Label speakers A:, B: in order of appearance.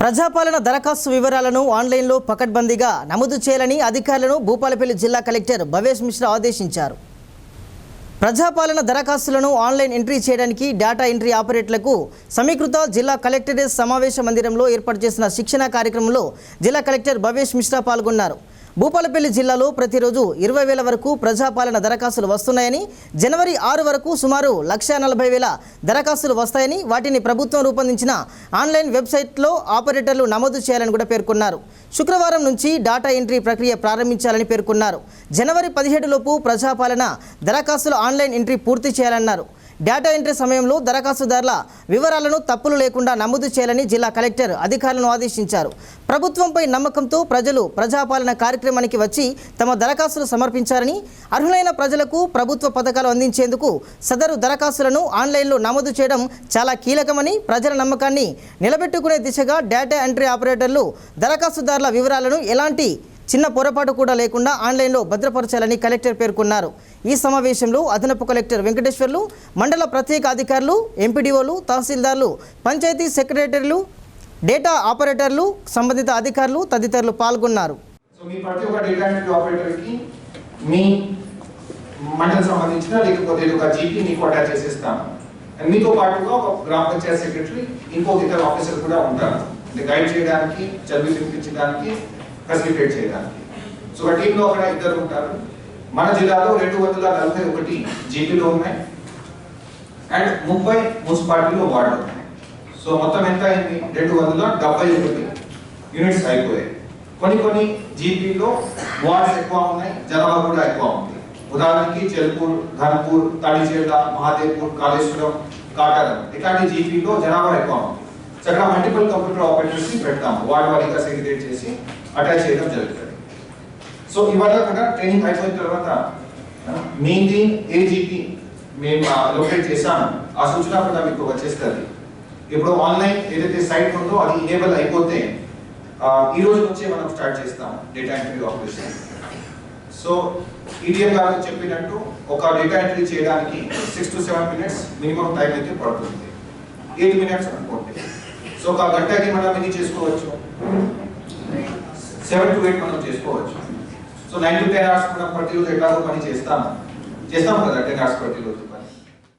A: ప్రజాపాలన దరఖాస్తు వివరాలను ఆన్లైన్లో పకడ్బందీగా నమోదు చేయాలని అధికారులను భూపాలపల్లి జిల్లా కలెక్టర్ భవేష్ మిశ్రా ఆదేశించారు. ప్రజాపాలన దరఖాస్తులను ఆన్లైన్ ఎంట్రీ చేయడానికి డేటా ఎంట్రీ ఆపరేటర్లకు సమీకృత జిల్లా కలెక్టరేట్ సమావేశ మందిరంలో ఏర్పాటు చేసిన శిక్షణ కార్యక్రమంలో జిల్లా కలెక్టర్ భవేష్ మిశ్రా పాల్గొన్నారు. భూపాలపల్లి జిల్లాలో ప్రతిరోజు 20,000 వరకు ప్రజాపాలన దరఖాస్తులు వస్తున్నాయని, జనవరి 6 వరకు సుమారు 1,40,000 దరఖాస్తులు వస్తాయని, వాటిని ప్రభుత్వం రూపొందించిన ఆన్లైన్ వెబ్సైట్లో ఆపరేటర్లు నమోదు చేయాలని కూడా పేర్కొన్నారు. శుక్రవారం నుంచి డేటా ఎంట్రీ ప్రక్రియ ప్రారంభించాలని పేర్కొన్నారు. జనవరి 17 లోపు ప్రజాపాలన దరఖాస్తుల ఆన్లైన్ ఎంట్రీ పూర్తి చేయాలన్నారు. డేటా ఎంట్రీ సమయంలో దరఖాస్తుదారుల వివరాలను తప్పులు లేకుండా నమోదు చేయాలని జిల్లా కలెక్టర్ అధికారులను ఆదేశించారు. ప్రభుత్వంపై నమ్మకంతో ప్రజలు ప్రజాపాలన కార్యక్రమానికి వచ్చి తమ దరఖాస్తులు సమర్పించారని, అర్హులైన ప్రజలకు ప్రభుత్వ పథకాలు అందించేందుకు సదరు దరఖాస్తులను ఆన్లైన్లో నమోదు చేయడం చాలా కీలకమని, ప్రజల నమ్మకాన్ని నిలబెట్టుకునే దిశగా డేటా ఎంట్రీ ఆపరేటర్లు దరఖాస్తుదారుల వివరాలను ఎలాంటి చిన్న పొరపాటు కూడా లేకుండా ఆన్లైన్లో భద్రపరచాలని కలెక్టర్ పేర్కొన్నారు. ఈ సమావేశంలో అదనపు కలెక్టర్ వెంకటేశ్వర్లు, మండల ప్రత్యేక అధికారులు, ఎంపీడీఓలు, తహసీల్దార్లు, పంచాయతీ సెక్రటరీలు, డేటా ఆపరేటర్లు, సంబంధిత అధికారులు తదితరులు పాల్గొన్నారు.
B: ప్రతి ఒక్క డేటా ఎంట్రీ ఆపరేటర్కి మీ మండలం సంబంధించిన లేకపోతే ఒక జీపీ మీకు అటాచ్ చేసేస్తాము. మీతో పాటుగా ఒక గ్రామ పంచాయతీ సెక్రటరీ, ఇంకో ఇతర ఆఫీసర్ కూడా ఉంటారు, గైడ్ చేయడానికి, చదివి వినిపించడానికి, ఫెసిలిటేట్ చేయడానికి. సో ఒక టీంలో అక్కడ ఇద్దరు ఉంటారు. మన జిల్లాలో 241 జీపీలు ఉన్నాయి అండ్ 30 మున్సిపాలిటీలో వార్డు ఉన్నాయి. సో మొత్తం ఎంత అయింది? 271 యూనిట్స్ అయిపోయాయి. కొన్ని జీపీలో వార్డ్స్ ఎక్కువ ఉన్నాయి, జనాభా కూడా ఎక్కువ ఉంది. ఉదాహరణకి చెల్పూర్, ధర్పూర్, తడిచేల, మహాదేవ్పూర్, కాళేశ్వరం, కాటారం ఇట్లాంటి జీపీలో జనాభా ఎక్కువ ఉంది. సో అక్కడ మల్టిపుల్ కంప్యూటర్ ఆపరేటర్స్ పెడతాము, వార్డు వారీగా సెగ్రిగేట్ చేసి అటాచ్ చేయడం జరుగుతుంది. సో ఇవాళ కూడా ట్రైనింగ్ అయిపోయిన తర్వాత మీది ఏ జీపీ మేము లొకేట్ చేసాము ఆ సూచన కూడా మీకు వచ్చేస్తుంది. ఇప్పుడు ఆన్లైన్ ఏదైతే సైట్ ఉందో అది ఇనేబుల్ అయిపోతే ఈ రోజు నుంచే మనం స్టార్ట్ చేస్తాం data entry operation. So EDM గారు చెప్పినట్టు ఒక డేటా ఎంట్రీ చేయడానికి 6 to 7 minutes మినిమం టైం అయితే పడుతుంది. 8 minutes అనుకోండి. సో ఒక గంటకి మనం ఇది చేసుకోవచ్చు, 7 to 8 మనం చేసుకోవచ్చు. సో 9 to 10 hours మనం ప్రతిరోజు ఎట్లాగో పని చేస్తాం కదా, 10 hours ప్రతిరోజు.